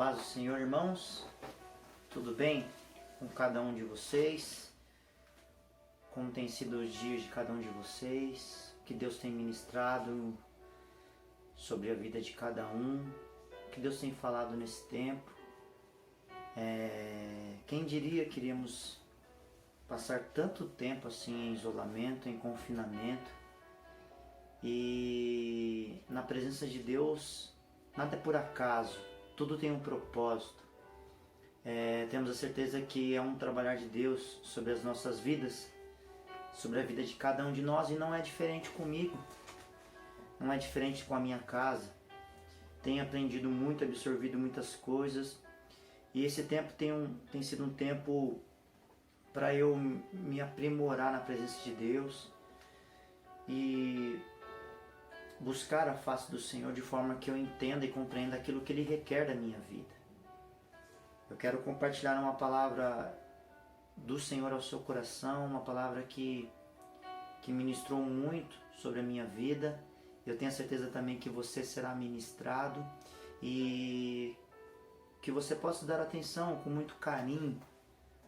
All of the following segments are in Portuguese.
paz do Senhor, irmãos, tudo bem com cada um de vocês? Como tem sido os dias de cada um de vocês? O que Deus tem ministrado sobre a vida de cada um? O que Deus tem falado nesse tempo? Quem diria que iríamos passar tanto tempo assim em isolamento, em confinamento, e na presença de Deus nada é por acaso, tudo tem um propósito. Temos a certeza que é um trabalhar de Deus sobre as nossas vidas, sobre a vida de cada um de nós, e não é diferente comigo, não é diferente com a minha casa. Tenho aprendido muito, absorvido muitas coisas, e esse tempo tem sido um tempo para eu me aprimorar na presença de Deus e buscar a face do Senhor de forma que eu entenda e compreenda aquilo que Ele requer da minha vida. Eu quero compartilhar uma palavra do Senhor ao seu coração, uma palavra que ministrou muito sobre a minha vida. Eu tenho a certeza também que você será ministrado e que você possa dar atenção com muito carinho,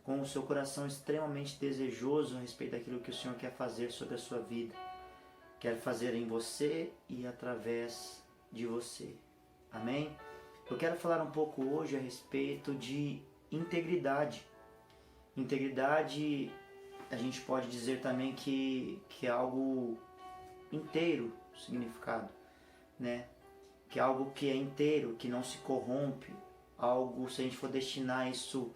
com o seu coração extremamente desejoso a respeito daquilo que o Senhor quer fazer sobre a sua vida. Quer fazer em você e através de você. Amém? Eu quero falar um pouco hoje a respeito de integridade. Integridade, a gente pode dizer também que é algo inteiro, o significado, né? Que é algo que é inteiro, que não se corrompe. Algo, se a gente for destinar isso,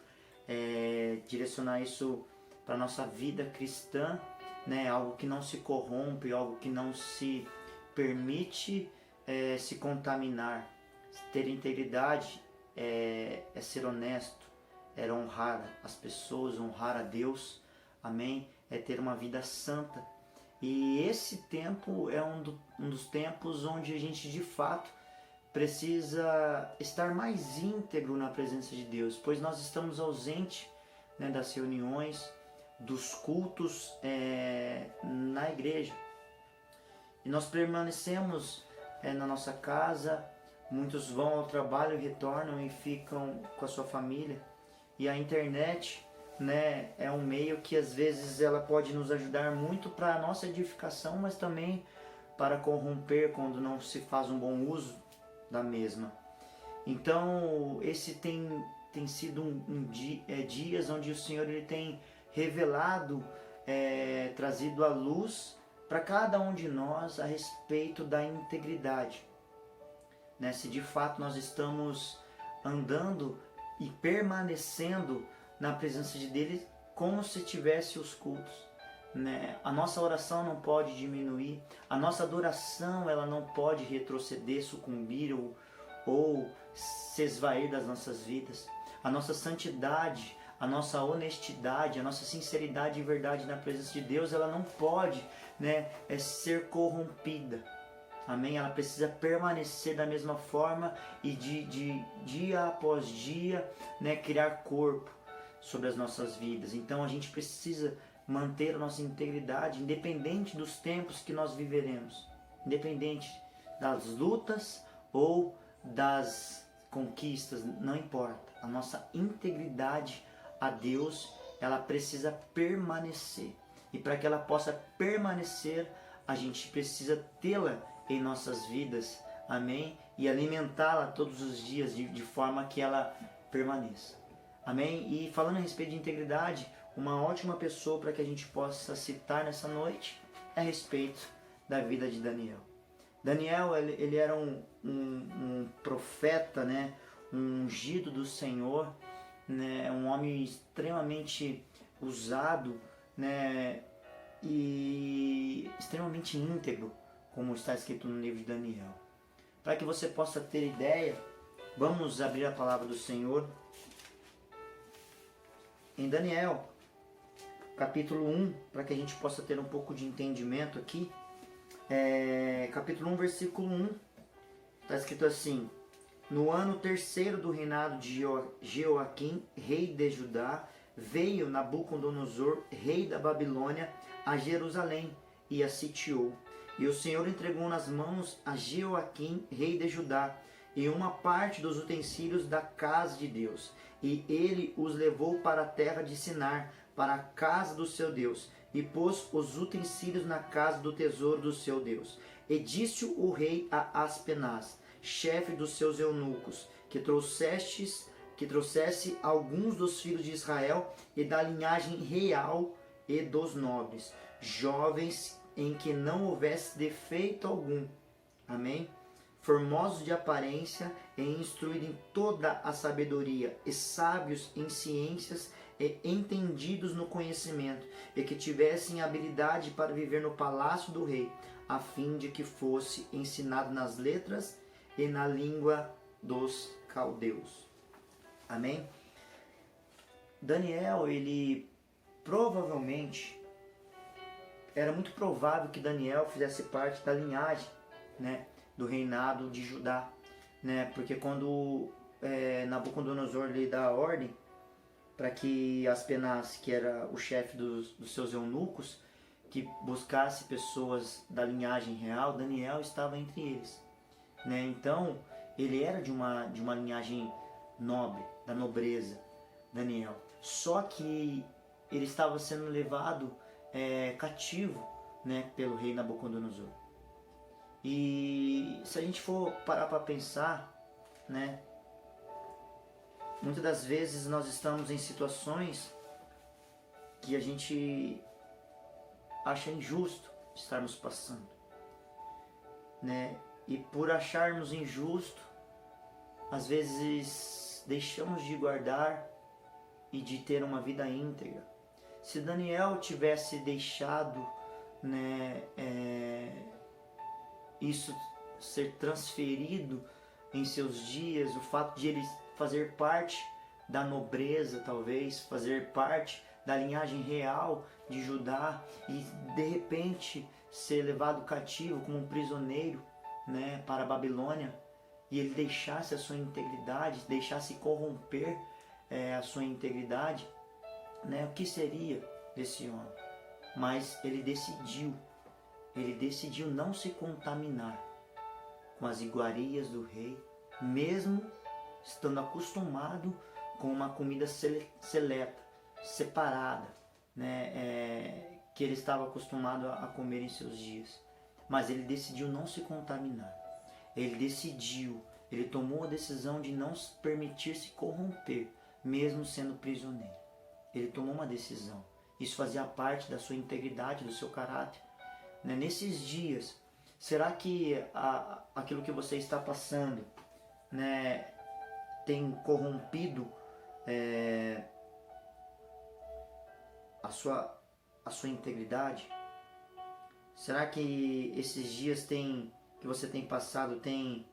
direcionar isso para a nossa vida cristã, né? Algo que não se corrompe, algo que não se permite se contaminar. Ter integridade é ser honesto, é honrar as pessoas, honrar a Deus, amém? É ter uma vida santa. E esse tempo é um dos tempos onde a gente de fato precisa estar mais íntegro na presença de Deus, pois nós estamos ausentes, né, das reuniões, dos cultos na igreja. E nós permanecemos na nossa casa, muitos vão ao trabalho, retornam e ficam com a sua família. E a internet, né, é um meio que às vezes ela pode nos ajudar muito para a nossa edificação, mas também para corromper quando não se faz um bom uso da mesma. Então esse tem sido dias onde o Senhor ele tem revelado, trazido à luz para cada um de nós a respeito da integridade, né? Se de fato nós estamos andando e permanecendo na presença de Deus como se tivesse os cultos, né? A nossa oração não pode diminuir, a nossa adoração ela não pode retroceder, sucumbir ou se esvair das nossas vidas. A nossa santidade, a nossa honestidade, a nossa sinceridade e verdade na presença de Deus, ela não pode, né, ser corrompida. Amém? Ela precisa permanecer da mesma forma e de dia após dia, né, criar corpo sobre as nossas vidas. Então a gente precisa manter a nossa integridade independente dos tempos que nós viveremos, independente das lutas ou das conquistas, não importa. A nossa integridade a Deus, ela precisa permanecer. E para que ela possa permanecer, a gente precisa tê-la em nossas vidas, amém? E alimentá-la todos os dias de forma que ela permaneça, amém? E falando a respeito de integridade, uma ótima pessoa para que a gente possa citar nessa noite é a respeito da vida de Daniel. Daniel, ele era um profeta, né? Um ungido do Senhor, né? Um homem extremamente usado, né? E extremamente íntegro, como está escrito no livro de Daniel. Para que você possa ter ideia, vamos abrir a palavra do Senhor em Daniel, capítulo 1, para que a gente possa ter um pouco de entendimento aqui. Capítulo 1, versículo 1, está escrito assim: no ano terceiro do reinado de Jeoaquim, rei de Judá, veio Nabucodonosor, rei da Babilônia, a Jerusalém e a sitiou. E o Senhor entregou nas mãos a Jeoaquim, rei de Judá, e uma parte dos utensílios da casa de Deus. E ele os levou para a terra de Sinar, para a casa do seu Deus, e pôs os utensílios na casa do tesouro do seu Deus. E disse o rei a Aspenaz, chefe dos seus eunucos, que trouxesse alguns dos filhos de Israel e da linhagem real e dos nobres, jovens em que não houvesse defeito algum. Amém? Formosos de aparência e instruídos em toda a sabedoria, e sábios em ciências e entendidos no conhecimento, e que tivessem habilidade para viver no palácio do rei, a fim de que fosse ensinado nas letras e na língua dos caldeus. Amém? Daniel, ele provavelmente, era muito provável que Daniel fizesse parte da linhagem, né, do reinado de Judá, né, porque quando Nabucodonosor lhe dá a ordem para que Aspenaz, que era o chefe dos seus eunucos, que buscasse pessoas da linhagem real, Daniel estava entre eles, né? Então ele era de uma linhagem nobre, da nobreza, Daniel. Só que ele estava sendo levado cativo, né, pelo rei Nabucodonosor. E se a gente for parar para pensar, né, muitas das vezes nós estamos em situações que a gente acha injusto estarmos passando, né? E por acharmos injusto, às vezes deixamos de guardar e de ter uma vida íntegra. Se Daniel tivesse deixado, né, isso ser transferido em seus dias, o fato de ele fazer parte da nobreza, talvez, fazer parte da linhagem real de Judá e de repente ser levado cativo como um prisioneiro, né, para a Babilônia, e ele deixasse a sua integridade, deixasse corromper a sua integridade, né, o que seria desse homem? Mas ele decidiu não se contaminar com as iguarias do rei, mesmo estando acostumado com uma comida seleta, separada, né, que ele estava acostumado a comer em seus dias. Mas ele decidiu não se contaminar. Ele tomou a decisão de não permitir se corromper, mesmo sendo prisioneiro. Ele tomou uma decisão. Isso fazia parte da sua integridade, do seu caráter. Né? Nesses dias, será que aquilo que você está passando, né, tem corrompido a sua integridade? Será que esses dias que você tem passado tem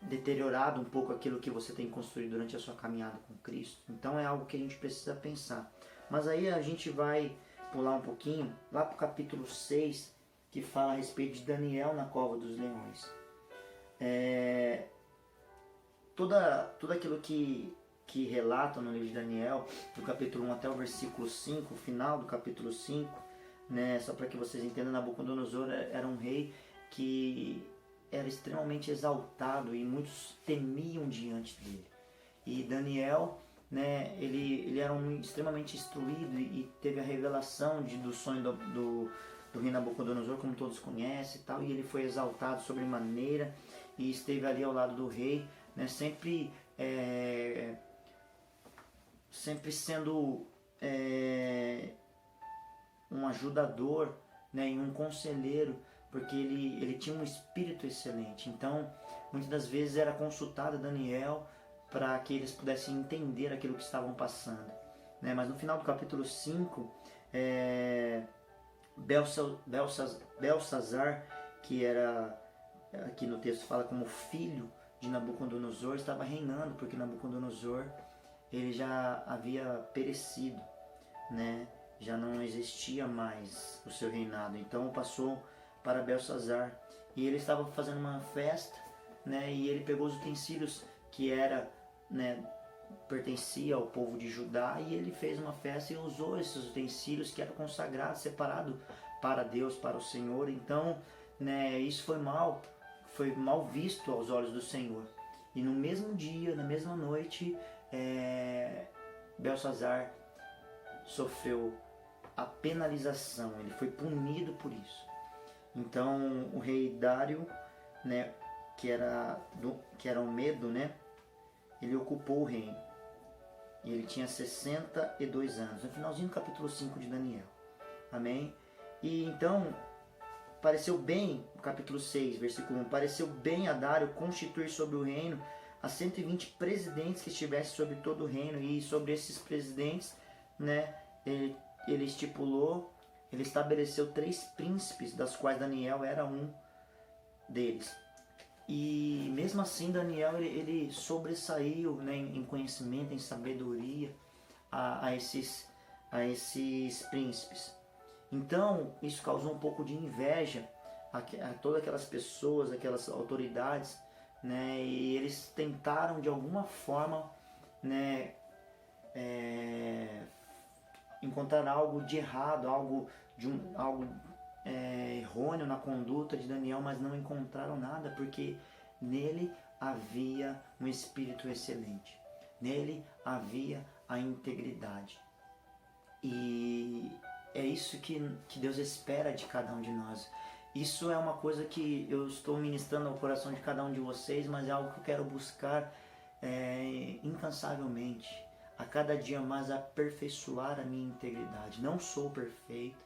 deteriorado um pouco aquilo que você tem construído durante a sua caminhada com Cristo? Então é algo que a gente precisa pensar. Mas aí a gente vai pular um pouquinho lá para o capítulo 6, que fala a respeito de Daniel na cova dos leões. Tudo aquilo que relata no livro de Daniel, do capítulo 1 até o versículo 5, o final do capítulo 5, né, só para que vocês entendam, Nabucodonosor era um rei que era extremamente exaltado e muitos temiam diante dele. E Daniel, né, ele era extremamente instruído e teve a revelação do sonho do rei Nabucodonosor, como todos conhecem e tal, e ele foi exaltado sobremaneira e esteve ali ao lado do rei, né, sempre sendo um ajudador, né, e um conselheiro, porque ele tinha um espírito excelente. Então, muitas das vezes era consultado Daniel para que eles pudessem entender aquilo que estavam passando, né? Mas no final do capítulo 5, Belsazar, que era, aqui no texto fala como filho de Nabucodonosor, estava reinando, porque Nabucodonosor ele já havia perecido, né? Já não existia mais o seu reinado. Então passou para Belsazar, e ele estava fazendo uma festa, né? E ele pegou os utensílios que pertencia ao povo de Judá, e ele fez uma festa e usou esses utensílios que eram consagrados, separados para Deus, para o Senhor. Então, né, isso foi mal foi mal visto aos olhos do Senhor. E no mesmo dia, na mesma noite, Belsazar sofreu a penalização, ele foi punido por isso. Então o rei Dário, né, que era um Medo, né, ele ocupou o reino. E ele tinha 62 anos, no finalzinho do capítulo 5 de Daniel. Amém? E então, pareceu bem, capítulo 6, versículo 1, pareceu bem a Dário constituir sobre o reino as 120 presidentes que estivessem sobre todo o reino. E sobre esses presidentes, né, ele estabeleceu 3 príncipes, das quais Daniel era um deles. E mesmo assim Daniel ele sobressaiu, né, em conhecimento, em sabedoria a esses príncipes. Então isso causou um pouco de inveja a todas aquelas pessoas, aquelas autoridades, né, e eles tentaram de alguma forma, né, encontrar algo de errado, algo errôneo na conduta de Daniel, mas não encontraram nada, porque nele havia um espírito excelente, nele havia a integridade. E é isso que Deus espera de cada um de nós. Isso é uma coisa que eu estou ministrando ao coração de cada um de vocês, mas é algo que eu quero buscar incansavelmente, a cada dia mais aperfeiçoar a minha integridade. Não sou perfeito,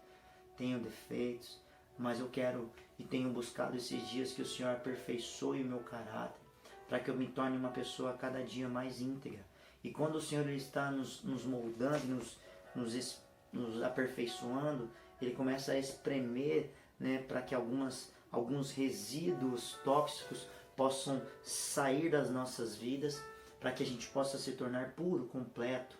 tenho defeitos, mas eu quero e tenho buscado esses dias que o Senhor aperfeiçoe o meu caráter, para que eu me torne uma pessoa a cada dia mais íntegra. E quando o Senhor ele está nos moldando, nos aperfeiçoando, Ele começa a espremer, né, para que alguns resíduos tóxicos possam sair das nossas vidas, para que a gente possa se tornar puro, completo,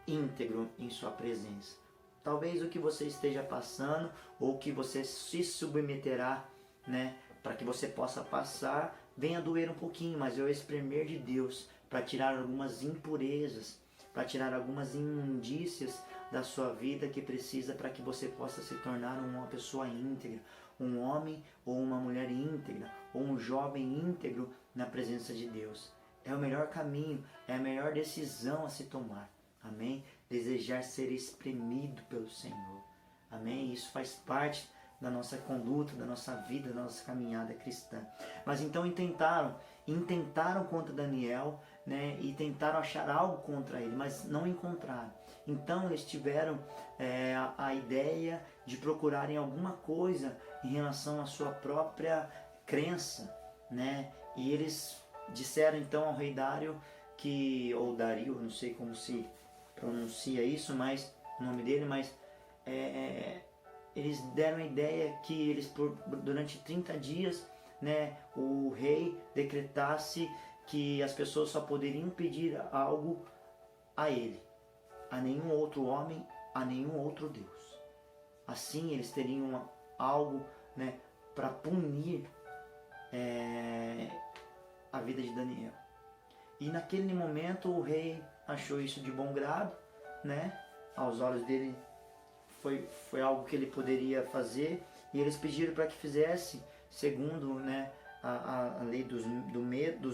íntegro em sua presença. Talvez o que você esteja passando, ou que você se submeterá, né, para que você possa passar, venha doer um pouquinho, mas é o espremer de Deus para tirar algumas impurezas, para tirar algumas imundícias da sua vida que precisa para que você possa se tornar uma pessoa íntegra, um homem ou uma mulher íntegra, ou um jovem íntegro na presença de Deus. É o melhor caminho, é a melhor decisão a se tomar. Amém? Desejar ser espremido pelo Senhor. Amém? Isso faz parte da nossa conduta, da nossa vida, da nossa caminhada cristã. Mas então intentaram contra Daniel, né, e tentaram achar algo contra ele, mas não encontraram. Então eles tiveram a ideia de procurarem alguma coisa em relação à sua própria crença, né? E eles disseram então ao rei Dário, ou Dario, não sei como se pronuncia isso, mas o nome dele, mas eles deram a ideia que eles durante 30 dias, né, o rei decretasse que as pessoas só poderiam pedir algo a ele, a nenhum outro homem, a nenhum outro Deus. Assim eles teriam algo, né, para punir a vida de Daniel. E naquele momento o rei achou isso de bom grado, né? Aos olhos dele foi algo que ele poderia fazer, e eles pediram para que fizesse segundo, né, a lei dos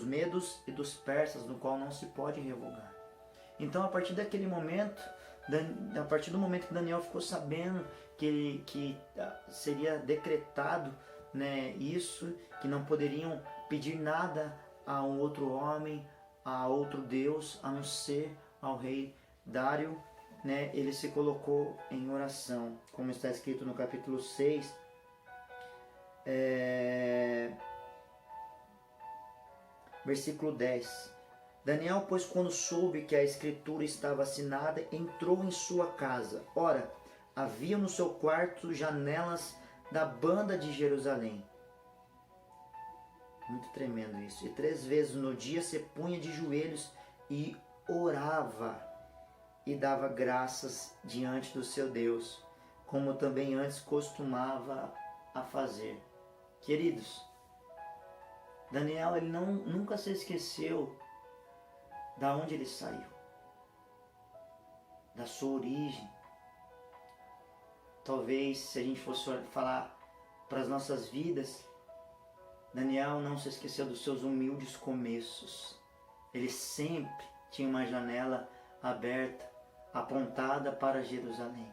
medos e dos persas, no qual não se pode revogar. Então a partir daquele momento, a partir do momento que Daniel ficou sabendo que seria decretado, né, isso, que não poderiam pedir nada a um outro homem, a outro Deus, a não ser ao rei Dário, né, ele se colocou em oração, como está escrito no capítulo 6, versículo 10. Daniel, pois, quando soube que a escritura estava assinada, entrou em sua casa. Ora, havia no seu quarto janelas da banda de Jerusalém. Muito tremendo isso. E 3 vezes no dia se punha de joelhos e orava e dava graças diante do seu Deus, como também antes costumava a fazer. Queridos, Daniel ele nunca se esqueceu da onde ele saiu, da sua origem. Talvez se a gente fosse falar para as nossas vidas, Daniel não se esqueceu dos seus humildes começos. Ele sempre tinha uma janela aberta, apontada para Jerusalém.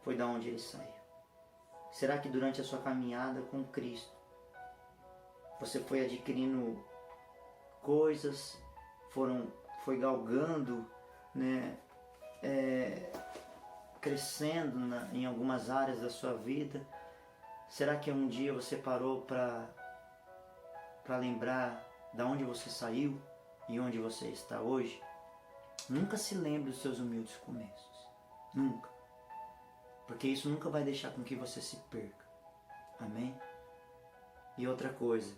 Foi da onde ele saiu. Será que durante a sua caminhada com Cristo, você foi adquirindo coisas, foi galgando, né, crescendo em algumas áreas da sua vida? Será que um dia você parou para lembrar de onde você saiu e onde você está hoje? Nunca se lembre dos seus humildes começos. Nunca. Porque isso nunca vai deixar com que você se perca. Amém? E outra coisa,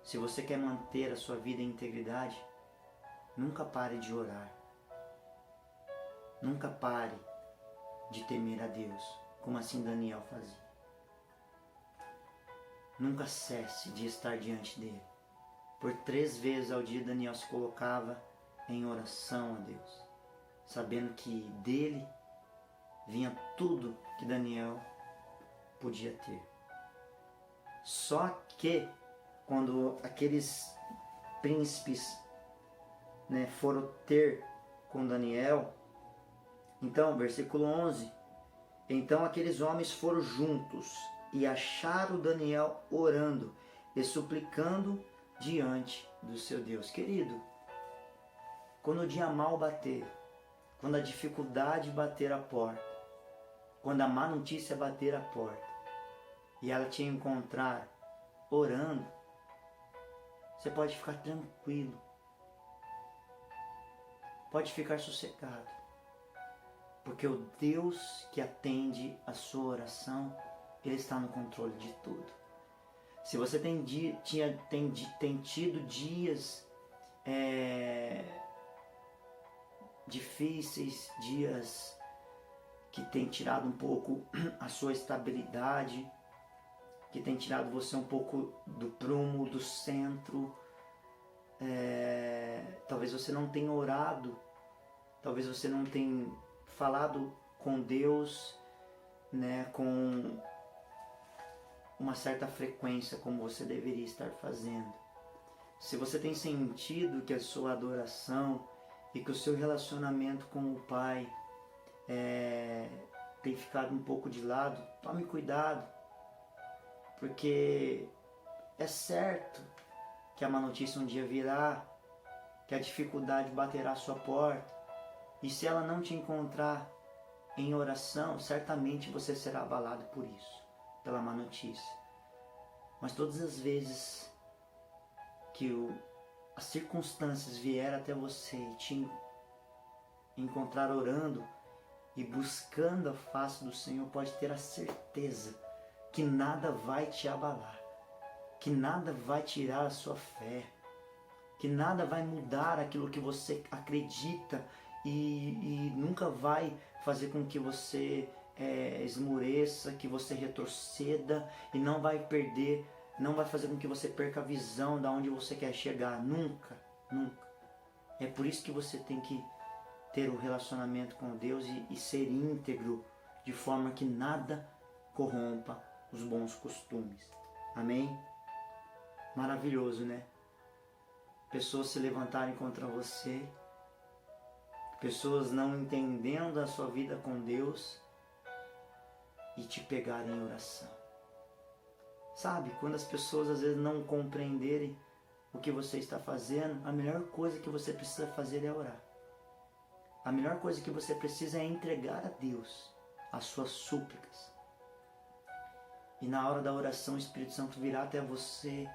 se você quer manter a sua vida em integridade, nunca pare de orar. Nunca pare de temer a Deus, como assim Daniel fazia. Nunca cesse de estar diante dele. Por 3 vezes ao dia Daniel se colocava em oração a Deus, sabendo que dele vinha tudo que Daniel podia ter. Só que quando aqueles príncipes, né, foram ter com Daniel, então, versículo 11, então aqueles homens foram juntos e acharam Daniel orando e suplicando diante do seu Deus. Querido, quando o dia mal bater, quando a dificuldade bater a porta, quando a má notícia bater a porta e ela te encontrar orando, você pode ficar tranquilo, pode ficar sossegado, porque o Deus que atende a sua oração, Ele está no controle de tudo. Se você tem tido dias difíceis, dias que tem tirado um pouco a sua estabilidade, que tem tirado você um pouco do prumo, do centro, talvez você não tenha orado, talvez você não tenha falado com Deus, né, com uma certa frequência como você deveria estar fazendo. Se você tem sentido que a sua adoração e que o seu relacionamento com o Pai tem ficado um pouco de lado, tome cuidado, porque é certo que a má notícia um dia virá, que a dificuldade baterá à sua porta, e se ela não te encontrar em oração, certamente você será abalado por isso, pela má notícia. Mas todas as vezes que as circunstâncias vieram até você e te encontrar orando e buscando a face do Senhor, pode ter a certeza que nada vai te abalar, que nada vai tirar a sua fé, que nada vai mudar aquilo que você acredita e nunca vai fazer com que você esmoreça, que você retroceda, e não vai fazer com que você perca a visão de onde você quer chegar. Nunca, nunca. É por isso que você tem que ter um relacionamento com Deus e ser íntegro, de forma que nada corrompa os bons costumes. Amém? Maravilhoso, né? Pessoas se levantarem contra você, pessoas não entendendo a sua vida com Deus e te pegarem em oração. Sabe, quando as pessoas às vezes não compreenderem o que você está fazendo, a melhor coisa que você precisa fazer é orar. A melhor coisa que você precisa é entregar a Deus as suas súplicas. E na hora da oração, o Espírito Santo virá até você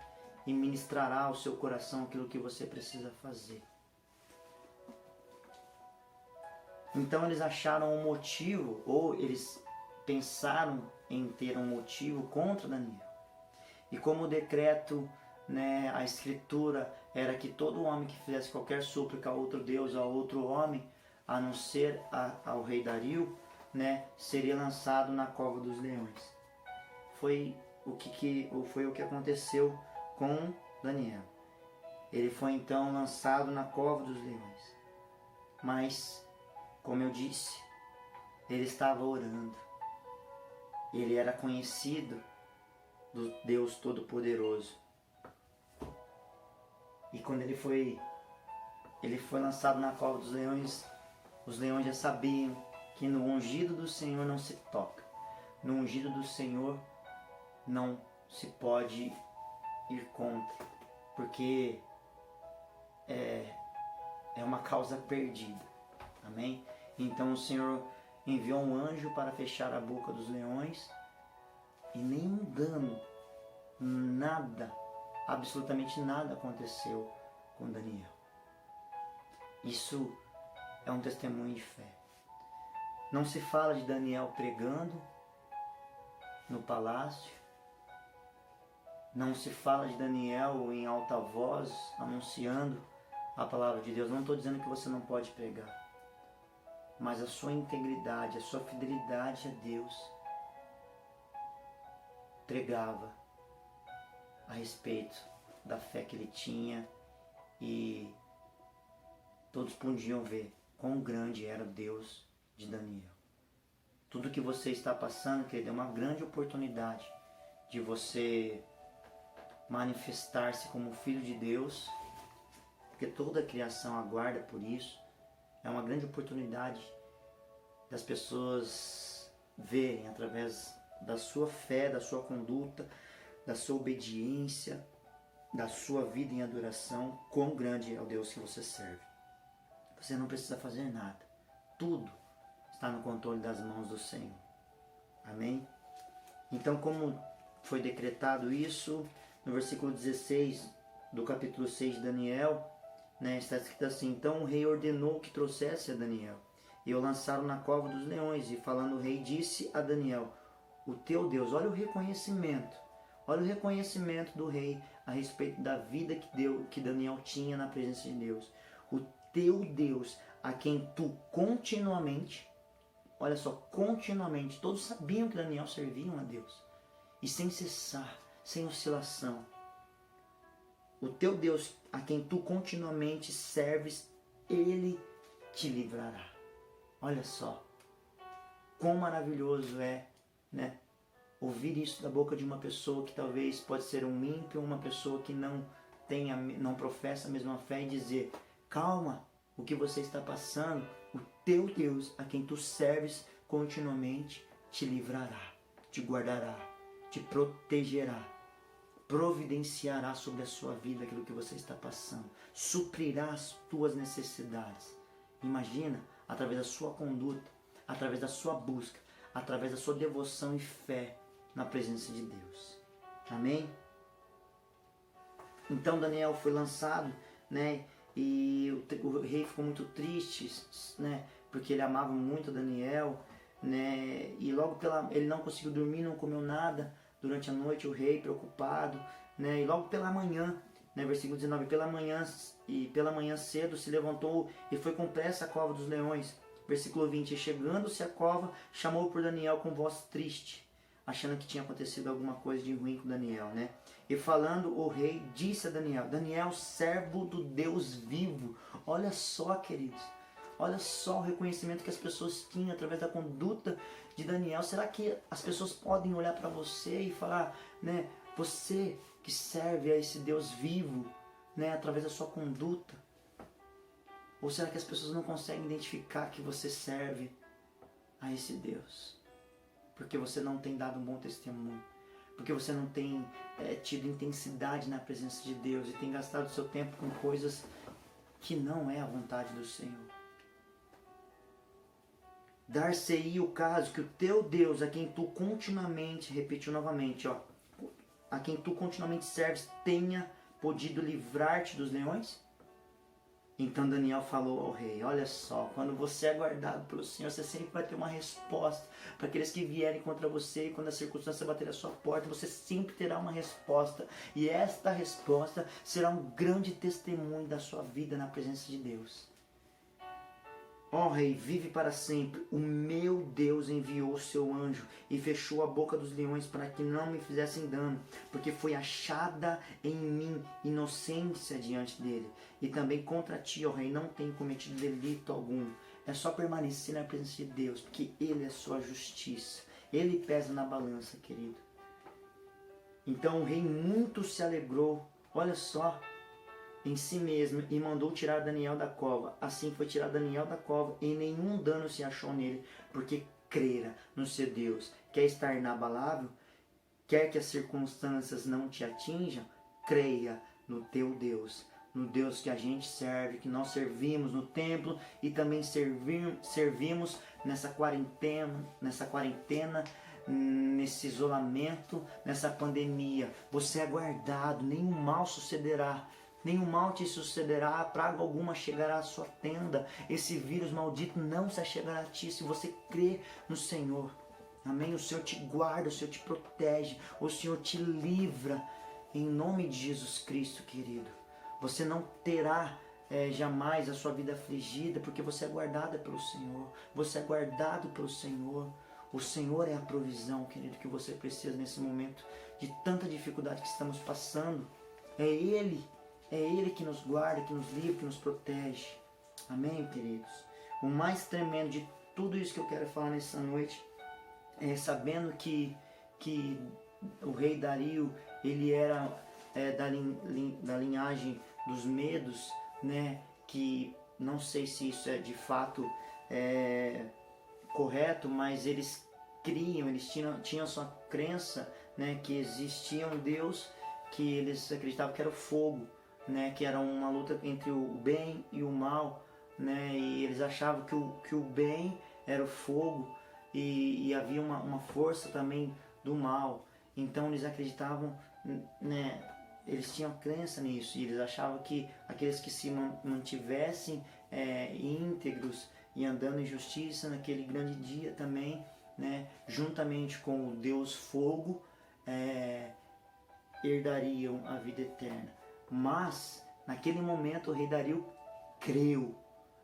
e ministrará ao seu coração aquilo que você precisa fazer. Então eles acharam um motivo, ou eles pensaram em ter um motivo contra Daniel. E como o decreto, né, a escritura era que todo homem que fizesse qualquer súplica a outro Deus, a outro homem, a não ser ao rei Dario, né, seria lançado na cova dos leões. Foi o que aconteceu com Daniel. Ele foi então lançado na cova dos leões. Mas, como eu disse, ele estava orando. Ele era conhecido do Deus Todo-Poderoso. E quando ele foi lançado na cova dos leões, os leões já sabiam que no ungido do Senhor não se toca. No ungido do Senhor não se pode ir contra, porque é uma causa perdida. Amém? Então o Senhor enviou um anjo para fechar a boca dos leões e nenhum dano, nada, absolutamente nada aconteceu com Daniel. Isso é um testemunho de fé. Não se fala de Daniel pregando no palácio. Não se fala de Daniel em alta voz anunciando a palavra de Deus. Não estou dizendo que você não pode pregar, mas a sua integridade, a sua fidelidade a Deus pregava a respeito da fé que ele tinha, e todos podiam ver quão grande era o Deus de Daniel. Tudo que você está passando, querido, é uma grande oportunidade de você manifestar-se como filho de Deus, porque toda a criação aguarda por isso. É uma grande oportunidade das pessoas verem através da sua fé, da sua conduta, da sua obediência, da sua vida em adoração, quão grande é o Deus que você serve. Você não precisa fazer nada. Tudo está no controle das mãos do Senhor. Amém? Então, como foi decretado isso, no versículo 16 do capítulo 6 de Daniel, está escrito assim: então o rei ordenou que trouxesse a Daniel, e o lançaram na cova dos leões. E falando o rei, disse a Daniel: o teu Deus, olha o reconhecimento do rei a respeito da vida que Daniel tinha na presença de Deus. O teu Deus, a quem tu continuamente, olha só, continuamente, todos sabiam que Daniel servia a Deus, e sem cessar, sem oscilação. O teu Deus, a quem tu continuamente serves, ele te livrará. Olha só, quão maravilhoso é, ouvir isso da boca de uma pessoa que talvez pode ser um ímpio, uma pessoa que não professa a mesma fé, e dizer: calma, o que você está passando, o teu Deus, a quem tu serves continuamente, te livrará, te guardará, te protegerá, providenciará sobre a sua vida aquilo que você está passando, suprirá as tuas necessidades. Imagina, através da sua conduta, através da sua busca, através da sua devoção e fé na presença de Deus. Amém? Então Daniel foi lançado, e o rei ficou muito triste, porque ele amava muito Daniel, e logo ele não conseguiu dormir, não comeu nada durante a noite, o rei preocupado, e logo pela manhã, versículo 19, pela manhã cedo se levantou e foi com pressa à cova dos leões. Versículo 20, e chegando-se à cova, chamou por Daniel com voz triste, achando que tinha acontecido alguma coisa de ruim com Daniel, E falando o rei, disse a Daniel: Daniel, servo do Deus vivo. Olha só, queridos, olha só o reconhecimento que as pessoas tinham através da conduta de Daniel. Será que as pessoas podem olhar para você e falar, você que serve a esse Deus vivo, através da sua conduta? Ou será que as pessoas não conseguem identificar que você serve a esse Deus? Porque você não tem dado um bom testemunho, porque você não tem tido intensidade na presença de Deus e tem gastado seu tempo com coisas que não é a vontade do Senhor. Dar-se-ia o caso que o teu Deus, a quem tu continuamente, repetiu novamente, a quem tu continuamente serves, tenha podido livrar-te dos leões? Então Daniel falou ao rei: olha só, quando você é guardado pelo Senhor, você sempre vai ter uma resposta para aqueles que vierem contra você. E quando a circunstância bater à sua porta, você sempre terá uma resposta, e esta resposta será um grande testemunho da sua vida na presença de Deus. Ó rei, vive para sempre. O meu Deus enviou o seu anjo e fechou a boca dos leões para que não me fizessem dano, porque foi achada em mim inocência diante dele. E também contra ti, ó rei, não tenho cometido delito algum. É só permanecer na presença de Deus, porque ele é sua justiça. Ele pesa na balança, querido. Então o rei muito se alegrou. Olha só, em si mesmo e mandou tirar Daniel da cova. Assim foi tirado Daniel da cova e nenhum dano se achou nele, porque crera no seu Deus. Quer estar inabalável? Quer que as circunstâncias não te atinjam? Creia no teu Deus, no Deus que a gente serve, que nós servimos no templo e também servimos nessa quarentena, nesse isolamento, nessa pandemia. Você é guardado, nenhum mal sucederá. Nenhum mal te sucederá, praga alguma chegará à sua tenda. Esse vírus maldito não se achegará a ti se você crê no Senhor. Amém? O Senhor te guarda, o Senhor te protege, o Senhor te livra. Em nome de Jesus Cristo, querido. Você não terá jamais a sua vida afligida, porque você é guardada pelo Senhor. Você é guardado pelo Senhor. O Senhor é a provisão, querido, que você precisa nesse momento de tanta dificuldade que estamos passando. É Ele que nos guarda, que nos livra, que nos protege. Amém, queridos? O mais tremendo de tudo isso que eu quero falar nessa noite é sabendo que o rei Dario, ele era da linhagem dos Medos, né? Que não sei se isso é de fato correto, mas eles criam, eles tinham sua crença, né? Que existia um Deus que eles acreditavam que era o fogo, né, que era uma luta entre o bem e o mal, né, e eles achavam que o bem era o fogo e havia uma força também do mal. Então eles acreditavam, né, eles tinham crença nisso e eles achavam que aqueles que se mantivessem íntegros e andando em justiça naquele grande dia também, né, juntamente com o Deus Fogo, herdariam a vida eterna. Mas, naquele momento, o rei Dario creu,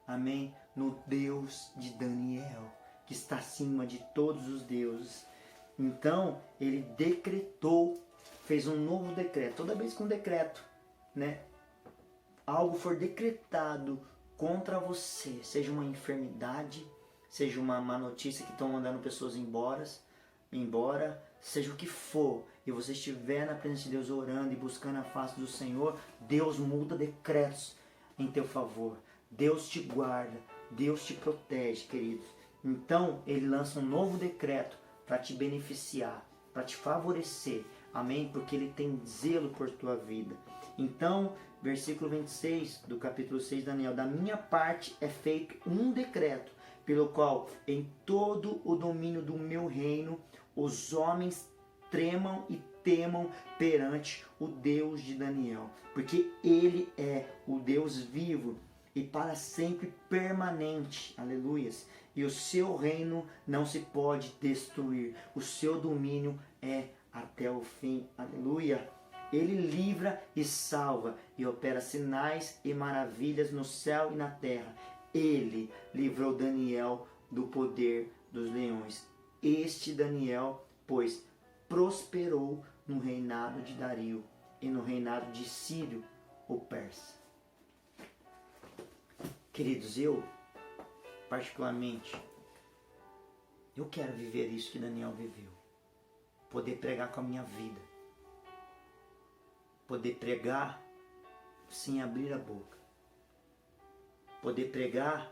amém, no Deus de Daniel, que está acima de todos os deuses. Então, ele decretou, fez um novo decreto. Toda vez que um decreto, né, algo for decretado contra você, seja uma enfermidade, seja uma má notícia que estão mandando pessoas embora, seja o que for, e você estiver na presença de Deus orando e buscando a face do Senhor, Deus muda decretos em teu favor. Deus te guarda, Deus te protege, queridos. Então, ele lança um novo decreto para te beneficiar, para te favorecer. Amém? Porque ele tem zelo por tua vida. Então, versículo 26 do capítulo 6 de Daniel: da minha parte é feito um decreto, pelo qual em todo o domínio do meu reino os homens tremam e temam perante o Deus de Daniel, porque ele é o Deus vivo e para sempre permanente, aleluias, e o seu reino não se pode destruir, o seu domínio é até o fim, aleluia. Ele livra e salva e opera sinais e maravilhas no céu e na terra. Ele livrou Daniel do poder dos leões. Este Daniel, pois, prosperou no reinado de Dario e no reinado de Círio, o persa. Queridos, eu, particularmente, eu quero viver isso que Daniel viveu. Poder pregar com a minha vida. Poder pregar sem abrir a boca. Poder pregar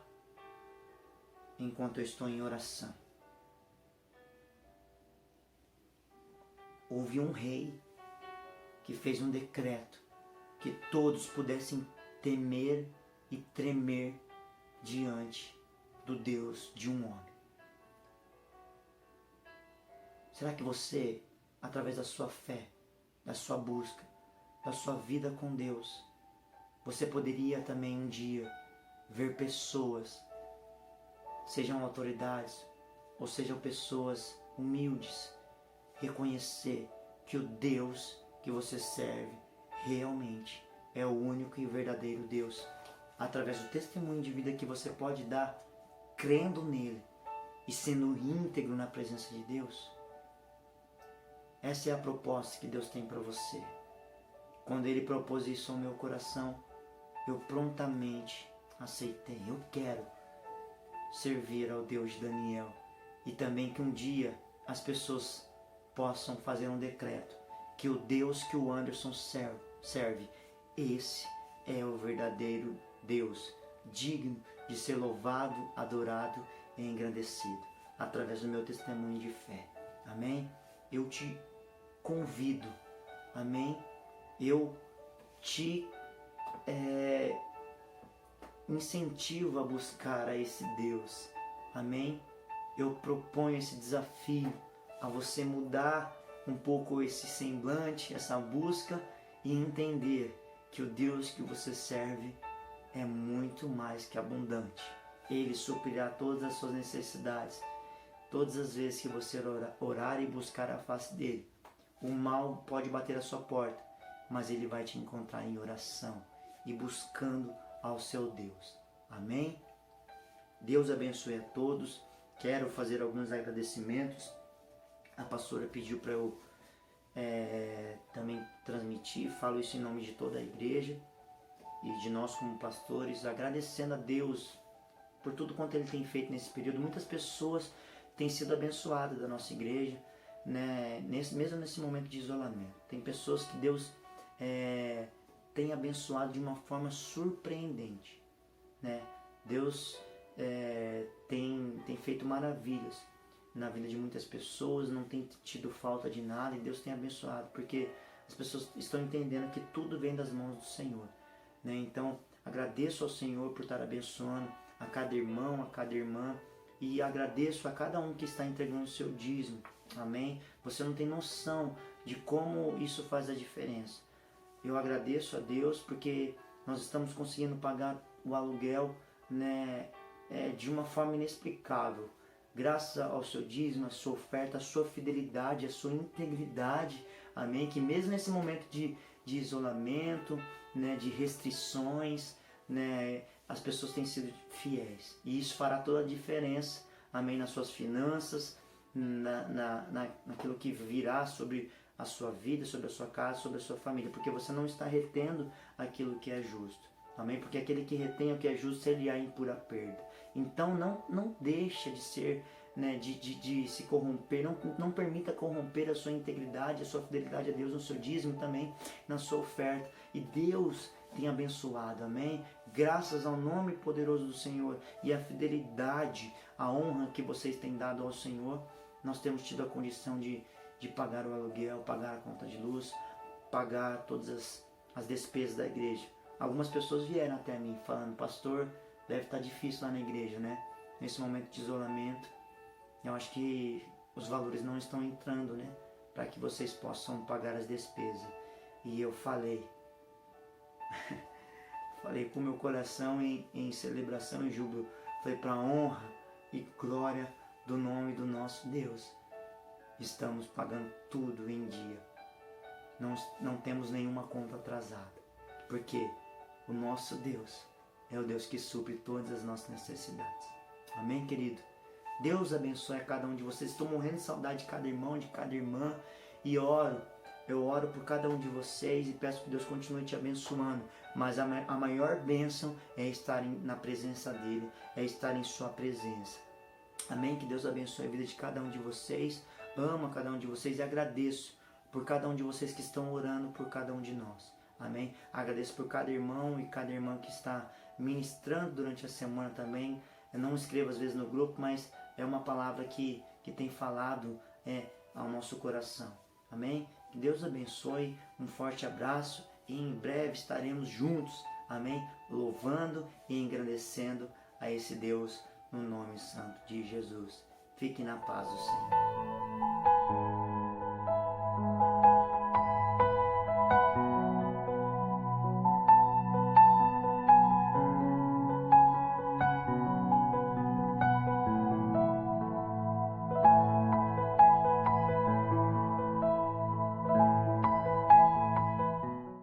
enquanto eu estou em oração. Houve um rei que fez um decreto que todos pudessem temer e tremer diante do Deus de um homem. Será que você, através da sua fé, da sua busca, da sua vida com Deus, você poderia também um dia ver pessoas, sejam autoridades ou sejam pessoas humildes, reconhecer que o Deus que você serve realmente é o único e verdadeiro Deus, através do testemunho de vida que você pode dar, crendo nele e sendo íntegro na presença de Deus? Essa é a proposta que Deus tem para você. Quando Ele propôs isso ao meu coração, eu prontamente aceitei. Eu quero servir ao Deus de Daniel. E também que um dia as pessoas possam fazer um decreto que o Deus que o Anderson serve, esse é o verdadeiro Deus, digno de ser louvado, adorado e engrandecido, através do meu testemunho de fé. Amém? Eu te convido, amém? Eu te incentivo a buscar a esse Deus, amém? Eu proponho esse desafio a você mudar um pouco esse semblante, essa busca e entender que o Deus que você serve é muito mais que abundante. Ele suprirá todas as suas necessidades. Todas as vezes que você orar e buscar a face dele, o mal pode bater a sua porta, mas ele vai te encontrar em oração e buscando ao seu Deus. Amém? Deus abençoe a todos. Quero fazer alguns agradecimentos. A pastora pediu para eu também transmitir. Falo isso em nome de toda a igreja e de nós como pastores, agradecendo a Deus por tudo quanto Ele tem feito nesse período. Muitas pessoas têm sido abençoadas da nossa igreja, né? Mesmo nesse momento de isolamento. Tem pessoas que Deus tem abençoado de uma forma surpreendente, né? Deus tem feito maravilhas na vida de muitas pessoas, não tem tido falta de nada, e Deus tem abençoado, porque as pessoas estão entendendo que tudo vem das mãos do Senhor, né? Então, agradeço ao Senhor por estar abençoando a cada irmão, a cada irmã, e agradeço a cada um que está entregando o seu dízimo, amém? Você não tem noção de como isso faz a diferença. Eu agradeço a Deus porque nós estamos conseguindo pagar o aluguel, né, de uma forma inexplicável, graças ao seu dízimo, à sua oferta, à sua fidelidade, à sua integridade, amém? Que mesmo nesse momento de isolamento, né, de restrições, né, as pessoas têm sido fiéis, e isso fará toda a diferença, amém? Nas suas finanças, naquilo que virá sobre a sua vida, sobre a sua casa, sobre a sua família, porque você não está retendo aquilo que é justo, amém? Porque aquele que retém o que é justo, ele há em pura perda. Então não deixa de ser, né, de se corromper, não permita corromper a sua integridade, a sua fidelidade a Deus no seu dízimo também, na sua oferta, e Deus tem abençoado, amém? Graças ao nome poderoso do Senhor e a fidelidade, a honra que vocês têm dado ao Senhor, nós temos tido a condição de pagar o aluguel, pagar a conta de luz, pagar todas as despesas da igreja. Algumas pessoas vieram até mim falando: pastor, deve estar difícil lá na igreja, né? Nesse momento de isolamento, eu acho que os valores não estão entrando, né? Para que vocês possam pagar as despesas. E eu falei com meu coração em celebração e júbilo. Falei: para a honra e glória do nome do nosso Deus, estamos pagando tudo em dia. Não temos nenhuma conta atrasada, porque o nosso Deus é o Deus que supre todas as nossas necessidades. Amém, querido? Deus abençoe a cada um de vocês. Estou morrendo de saudade de cada irmão, de cada irmã, e eu oro por cada um de vocês e peço que Deus continue te abençoando. Mas a maior bênção é estar na presença dEle, é estar em sua presença. Amém? Que Deus abençoe a vida de cada um de vocês. Amo a cada um de vocês e agradeço por cada um de vocês que estão orando por cada um de nós. Amém? Agradeço por cada irmão e cada irmã que está ministrando durante a semana também. Eu não escrevo às vezes no grupo, mas é uma palavra que tem falado ao nosso coração. Amém? Que Deus abençoe, um forte abraço e em breve estaremos juntos. Amém? Louvando e engrandecendo a esse Deus no nome santo de Jesus. Fique na paz do Senhor.